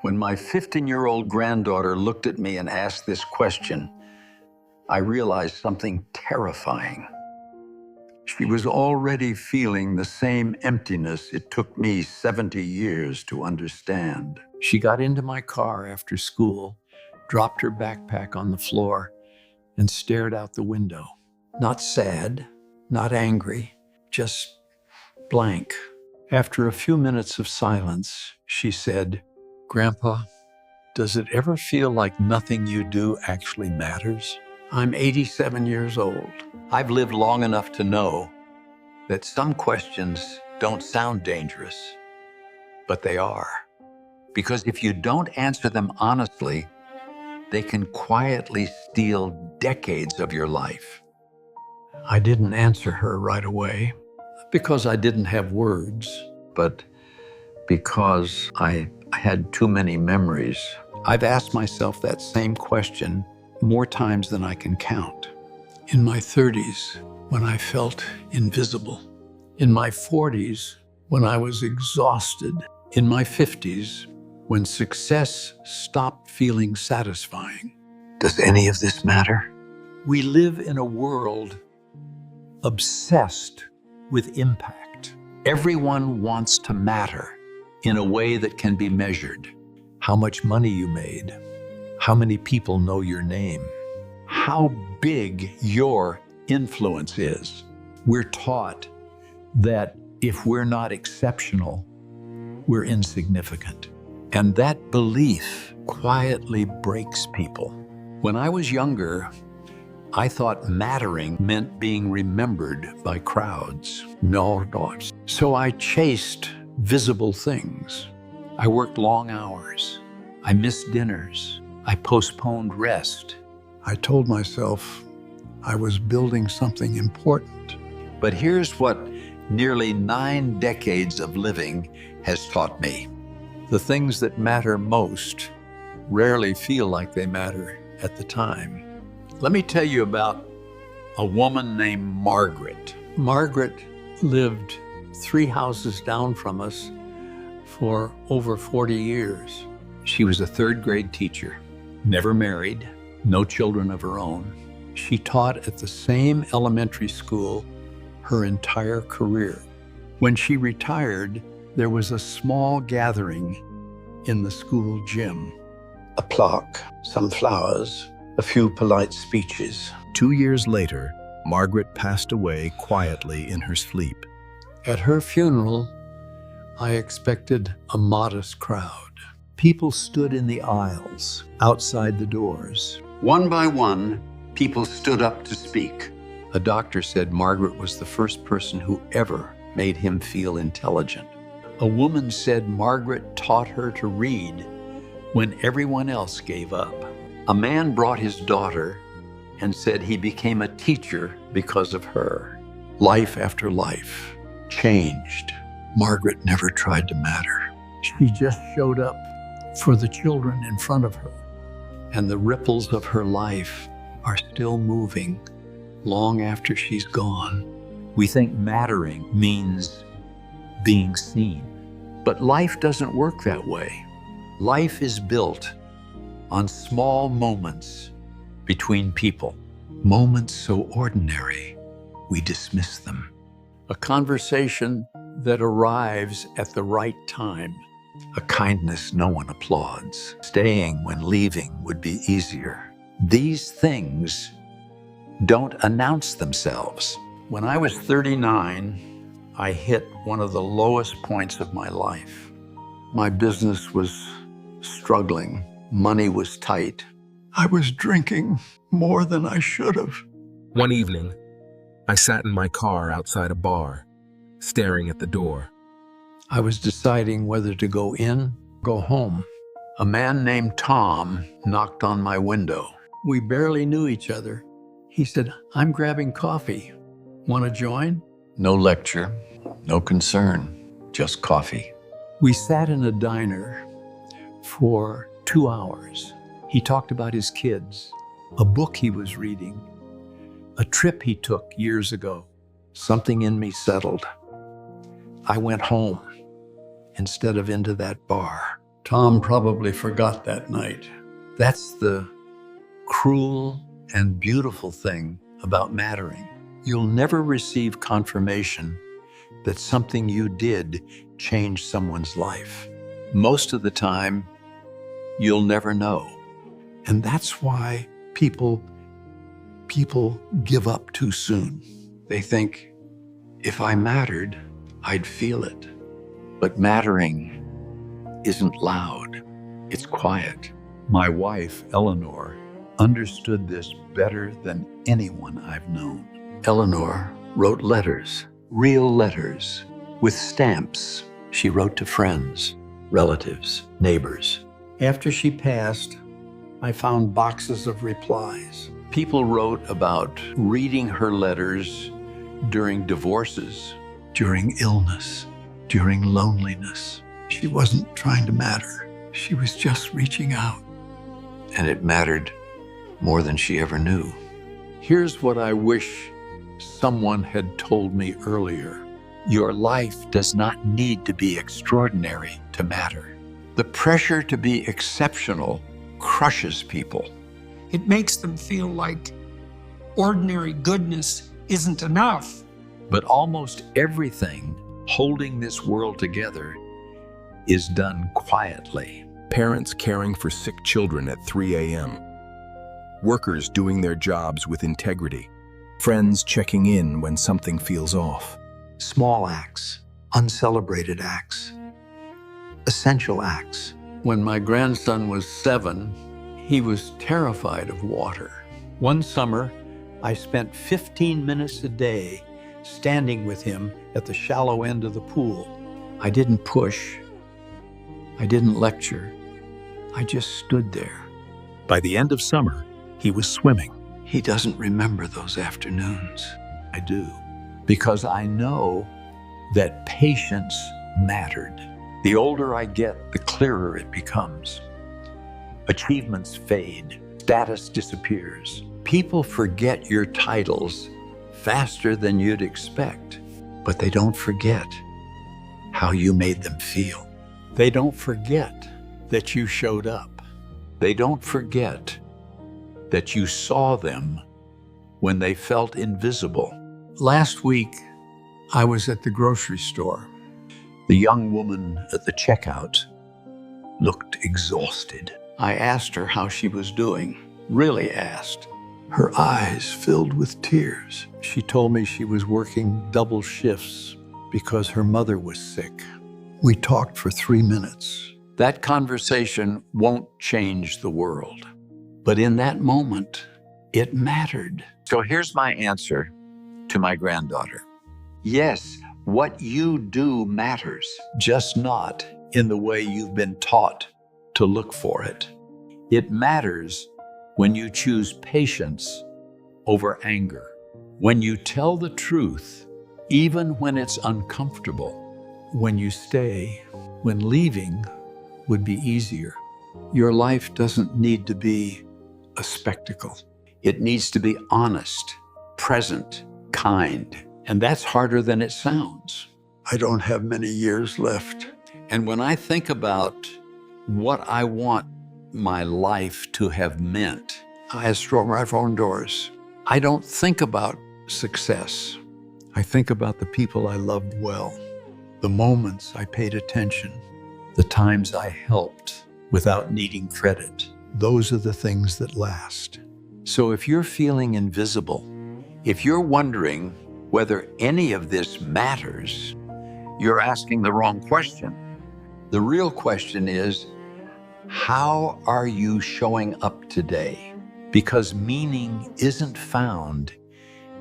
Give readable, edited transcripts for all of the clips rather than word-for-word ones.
When my 15-year-old granddaughter looked at me and asked this question, I realized something terrifying. She was already feeling the same emptiness it took me 70 years to understand. She got into my car after school, dropped her backpack on the floor, and stared out the window. Not sad, not angry, just blank. After a few minutes of silence, she said, "Grandpa, does it ever feel like nothing you do actually matters?" I'm 87 years old. I've lived long enough to know that some questions don't sound dangerous, but they are. Because if you don't answer them honestly, they can quietly steal decades of your life. I didn't answer her right away, because I didn't have words, but because I had too many memories. I've asked myself that same question more times than I can count. In my 30s, when I felt invisible. In my 40s, when I was exhausted. In my 50s, when success stopped feeling satisfying. Does any of this matter? We live in a world obsessed with impact. Everyone wants to matter in a way that can be measured. How much money you made, how many people know your name, how big your influence is. We're taught that if we're not exceptional, we're insignificant. And that belief quietly breaks people. When I was younger, I thought mattering meant being remembered by crowds. No. So I chased visible things. I worked long hours. I missed dinners. I postponed rest. I told myself I was building something important. But here's what nearly 9 decades of living has taught me. The things that matter most rarely feel like they matter at the time. Let me tell you about a woman named Margaret. Margaret lived 3 houses down from us for over 40 years. She was a 3rd grade teacher, never married, no children of her own. She taught at the same elementary school her entire career. When she retired, there was a small gathering in the school gym. A plaque, some flowers, a few polite speeches. 2 years later, Margaret passed away quietly in her sleep. At her funeral, I expected a modest crowd. People stood in the aisles, outside the doors. One by one, people stood up to speak. A doctor said Margaret was the first person who ever made him feel intelligent. A woman said Margaret taught her to read when everyone else gave up. A man brought his daughter and said he became a teacher because of her. Life after life changed. Margaret never tried to matter. She just showed up for the children in front of her. And the ripples of her life are still moving long after she's gone. We think mattering means being seen. But life doesn't work that way. Life is built on small moments between people. Moments so ordinary, we dismiss them. A conversation that arrives at the right time. A kindness no one applauds. Staying when leaving would be easier. These things don't announce themselves. When I was 39, I hit one of the lowest points of my life. My business was struggling. Money was tight. I was drinking more than I should have. One evening, I sat in my car outside a bar, staring at the door. I was deciding whether to go in, go home. A man named Tom knocked on my window. We barely knew each other. He said, "I'm grabbing coffee. Want to join?" No lecture, no concern, just coffee. We sat in a diner for 2 hours. He talked about his kids, a book he was reading, a trip he took years ago. Something in me settled. I went home instead of into that bar to Tom probably forgot that night. That's the cruel and beautiful thing about mattering. You'll never receive confirmation that something you did changed someone's life. Most of the time, you'll never know. And that's why people give up too soon. They think, if I mattered, I'd feel it. But mattering isn't loud, it's quiet. My wife, Eleanor, understood this better than anyone I've known. Eleanor wrote letters, real letters, with stamps. She wrote to friends, relatives, neighbors. After she passed, I found boxes of replies. People wrote about reading her letters during divorces, during illness, during loneliness. She wasn't trying to matter. She was just reaching out. And it mattered more than she ever knew. Here's what I wish someone had told me earlier. Your life does not need to be extraordinary to matter. The pressure to be exceptional crushes people. It makes them feel like ordinary goodness isn't enough. But almost everything holding this world together is done quietly. Parents caring for sick children at 3 a.m. Workers doing their jobs with integrity. Friends checking in when something feels off. Small acts, uncelebrated acts, essential acts. When my grandson was 7, he was terrified of water. One summer, I spent 15 minutes a day standing with him at the shallow end of the pool. I didn't push. I didn't lecture. I just stood there. By the end of summer, he was swimming. He doesn't remember those afternoons. I do. Because I know that patience mattered. The older I get, the clearer it becomes. Achievements fade. Status disappears. People forget your titles faster than you'd expect, but they don't forget how you made them feel. They don't forget that you showed up. They don't forget that you saw them when they felt invisible. Last week, I was at the grocery store. The young woman at the checkout looked exhausted. I asked her how she was doing, really asked. Her eyes filled with tears. She told me she was working double shifts because her mother was sick. We talked for 3 minutes. That conversation won't change the world. But in that moment, it mattered. So here's my answer to my granddaughter. Yes, what you do matters, just not in the way you've been taught to look for it. It matters when you choose patience over anger, when you tell the truth, even when it's uncomfortable, when you stay, when leaving would be easier. Your life doesn't need to be a spectacle. It needs to be honest, present, kind, and that's harder than it sounds. I don't have many years left. And when I think about what I want my life to have meant, I throw my phone doors. I don't think about success. I think about the people I loved well, the moments I paid attention, the times I helped without needing credit. Those are the things that last. So if you're feeling invisible, if you're wondering whether any of this matters, you're asking the wrong question. The real question is, how are you showing up today? Because meaning isn't found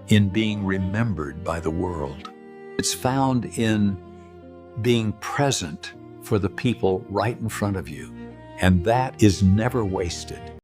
in being remembered by the world. It's found in being present for the people right in front of you. And that is never wasted.